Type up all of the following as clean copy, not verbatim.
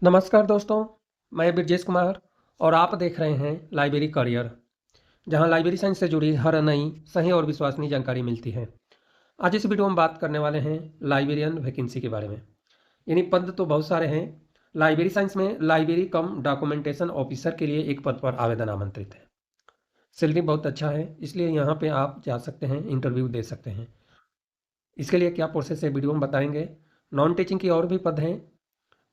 नमस्कार दोस्तों, मैं ब्रजेश कुमार और आप देख रहे हैं लाइब्रेरी करियर, जहां लाइब्रेरी साइंस से जुड़ी हर नई, सही और विश्वसनीय जानकारी मिलती है। आज इस वीडियो में बात करने वाले हैं लाइब्रेरियन वैकेंसी के बारे में। यानी पद तो बहुत सारे हैं। लाइब्रेरी साइंस में लाइब्रेरी कम डॉक्यूमेंटेशन ऑफिसर के लिए एक पद पर आवेदन आमंत्रित है। सैलरी बहुत अच्छा है, इसलिए यहाँ पे आप जा सकते हैं, इंटरव्यू दे सकते हैं। इसके लिए क्या प्रोसेस है वीडियो में बताएंगे। नॉन टीचिंग की और भी पद हैं,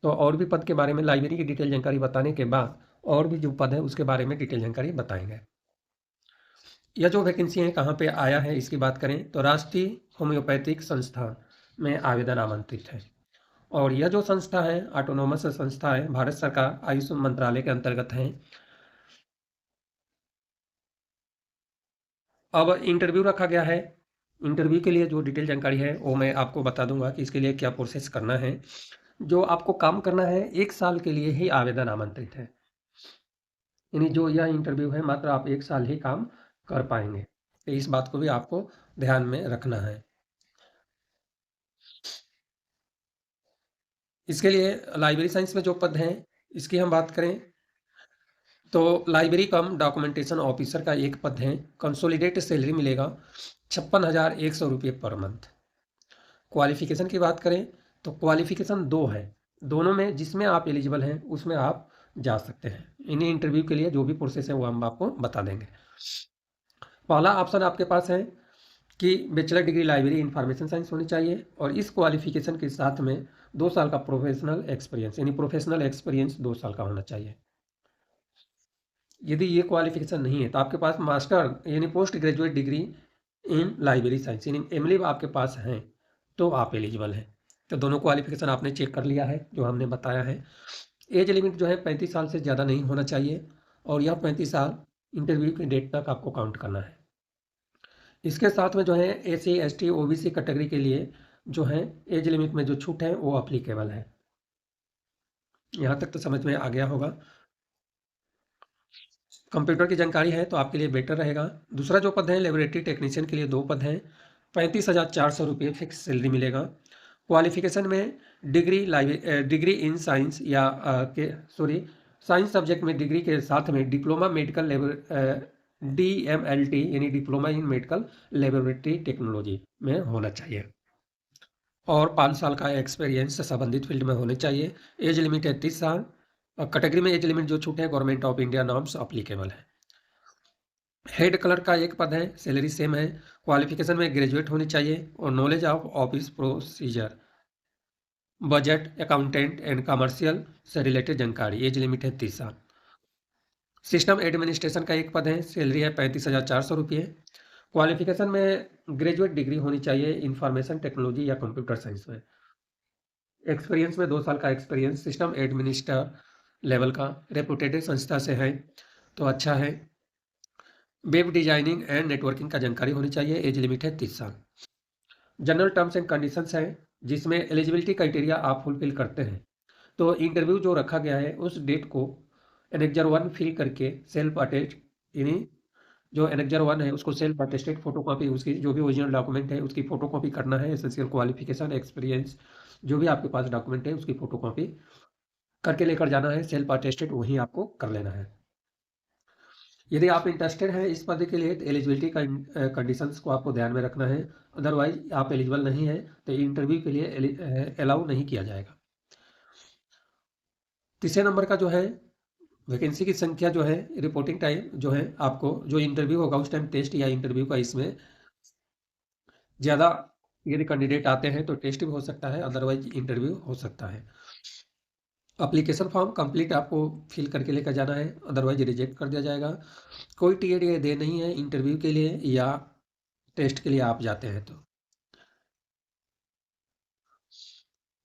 तो और भी पद के बारे में लाइब्रेरी की डिटेल जानकारी बताने के बाद और भी जो पद है उसके बारे में डिटेल जानकारी बताएंगे। यह जो वैकेंसी है कहाँ पे आया है इसकी बात करें तो राष्ट्रीय होम्योपैथिक संस्थान में आवेदन आमंत्रित है। और यह जो संस्था है ऑटोनोमस संस्था है, भारत सरकार आयुष मंत्रालय के अंतर्गत है। अब इंटरव्यू रखा गया है। इंटरव्यू के लिए जो डिटेल जानकारी है वो मैं आपको बता दूंगा कि इसके लिए क्या प्रोसेस करना है। जो आपको काम करना है 1 साल के लिए ही आवेदन आमंत्रित है। यानी जो यह इंटरव्यू है मात्र आप 1 साल ही काम कर पाएंगे, तो इस बात को भी आपको ध्यान में रखना है। इसके लिए लाइब्रेरी साइंस में जो पद हैं इसकी हम बात करें तो लाइब्रेरी कम डॉक्यूमेंटेशन ऑफिसर का एक पद है। कंसोलिडेट सैलरी मिलेगा 56,100 रुपये पर मंथ। क्वालिफिकेशन की बात करें तो क्वालिफिकेशन 2 है, दोनों में जिसमें आप एलिजिबल हैं उसमें आप जा सकते हैं। इन्हीं इंटरव्यू के लिए जो भी प्रोसेस है वो हम आपको बता देंगे। पहला ऑप्शन आपके पास है कि bachelor degree library information science होनी चाहिए और इस क्वालिफिकेशन के साथ में 2 साल का प्रोफेशनल एक्सपीरियंस, यानी प्रोफेशनल एक्सपीरियंस 2 साल का होना चाहिए। यदि ये क्वालिफिकेशन नहीं है तो आपके पास मास्टर यानी post graduate degree in library science यानी एमलिब आपके पास हैं तो आप एलिजिबल हैं। तो दोनों क्वालिफिकेशन आपने चेक कर लिया है जो हमने बताया है। एज लिमिट जो है 35 साल से ज़्यादा नहीं होना चाहिए और यह 35 साल इंटरव्यू की डेट तक आपको काउंट करना है। इसके साथ में जो है एससी एसटी ओबीसी कैटेगरी के लिए जो है एज लिमिट में जो छूट है वो अप्लीकेबल है। यहाँ तक तो समझ में आ गया होगा। कंप्यूटर की जानकारी है तो आपके लिए बेटर रहेगा। दूसरा जो पद है लेबोरेटरी टेक्नीशियन के लिए 2 पद हैं। 35,400 रुपये फिक्स सैलरी मिलेगा। क्वालिफिकेशन में डिग्री इन साइंस या साइंस सब्जेक्ट में डिग्री के साथ में डिप्लोमा मेडिकल DMLT यानी diploma in medical laboratory technology में होना चाहिए और 5 साल का एक्सपीरियंस संबंधित फील्ड में होने चाहिए। एज लिमिट है 30 साल और कैटेगरी में एज लिमिट जो छूट है government of India norms applicable है। हेड क्लर्क का एक पद है, सैलरी सेम है। क्वालिफिकेशन में ग्रेजुएट होनी चाहिए और knowledge of office procedure, budget, accountant and commercial से रिलेटेड जानकारी। एज लिमिट है 30 साल। सिस्टम एडमिनिस्ट्रेशन का एक पद है, सैलरी है 35,400 रुपये। क्वालिफिकेशन में ग्रेजुएट डिग्री होनी चाहिए इंफॉर्मेशन टेक्नोलॉजी या कंप्यूटर साइंस में। एक्सपीरियंस में 2 साल का एक्सपीरियंस सिस्टम एडमिनिस्टर लेवल का रेपुटेड संस्था से है तो अच्छा है। वेब डिजाइनिंग एंड नेटवर्किंग का जानकारी होनी चाहिए। एज लिमिट है 30 साल। जनरल टर्म्स एंड कंडीशंस है जिसमें एलिजिबिलिटी क्राइटेरिया आप फुलफिल करते हैं तो इंटरव्यू जो रखा गया है उस डेट को एनेक्जर 1 फिल करके सेल्फ अटेस्ट, यानी जो एनेक्जर 1 है उसको सेल्फ अटेस्टेड फोटोकॉपी, उसकी जो भी ओरिजिनल डॉक्यूमेंट है उसकी फोटोकॉपी करना है। एसेंशियल क्वालिफिकेशन एक्सपीरियंस जो भी आपके पास डॉक्यूमेंट है उसकी फोटोकॉपी करके लेकर जाना है। सेल्फ अटेस्टेड वहीं आपको कर लेना है। यदि आप इंटरेस्टेड हैं इस पद के लिए तो एलिजिबिलिटी कंडीशंस को आपको ध्यान में रखना है। अदरवाइज आप एलिजिबल नहीं है तो इंटरव्यू के लिए अलाउ नहीं किया जाएगा। तीसरे नंबर का जो है वैकेंसी की संख्या जो है, रिपोर्टिंग टाइम जो है, आपको जो इंटरव्यू होगा उस टाइम टेस्ट या इंटरव्यू का इसमें ज़्यादा यदि कैंडिडेट आते हैं तो टेस्ट भी हो सकता है, अदरवाइज इंटरव्यू हो सकता है। अप्लीकेशन फॉर्म कंप्लीट आपको फिल करके लेकर जाना है, अदरवाइज रिजेक्ट कर दिया जाएगा। कोई टीए दे नहीं है इंटरव्यू के लिए या टेस्ट के लिए आप जाते हैं तो।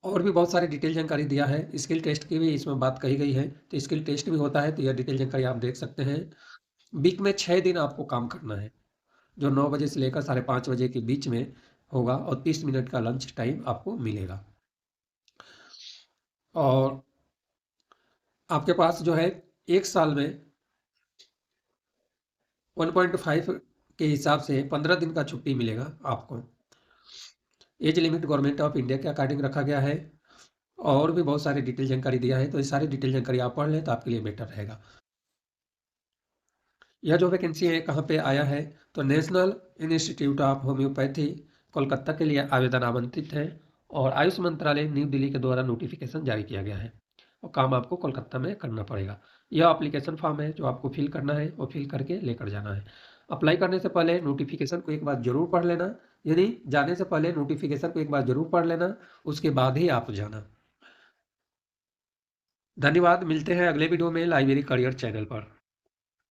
और भी बहुत सारी डिटेल जानकारी दिया है। स्किल टेस्ट की भी इसमें बात कही गई है तो स्किल टेस्ट भी होता है तो यह डिटेल जानकारी आप देख सकते हैं। वीक में 6 दिन आपको काम करना है जो 9 बजे से लेकर 5:30 बजे के बीच में होगा और 30 मिनट का लंच टाइम आपको मिलेगा। और आपके पास जो है 1 साल में 1.5 के हिसाब से 15 दिन का छुट्टी मिलेगा आपको। Age limit government of India के अकॉर्डिंग रखा गया है और भी बहुत सारी डिटेल जानकारी दिया है, तो ये सारी डिटेल जानकारी आप पढ़ लें तो आपके लिए बेटर रहेगा। यह जो वैकेंसी है कहाँ पे आया है, तो national institute of homeopathy Kolkata के लिए आवेदन आमंत्रित है और आयुष मंत्रालय न्यू दिल्ली के द्वारा नोटिफिकेशन जारी किया गया है और काम आपको कोलकाता में करना पड़ेगा। यह एप्लीकेशन फॉर्म है जो आपको फिल करना है और फिल करके लेकर जाना है। अप्लाई करने से पहले नोटिफिकेशन को एक बार जरूर पढ़ लेना, यानी जाने से पहले नोटिफिकेशन को एक बार जरूर पढ़ लेना, उसके बाद ही आप जाना। धन्यवाद, मिलते हैं अगले वीडियो में लाइब्रेरी करियर चैनल पर।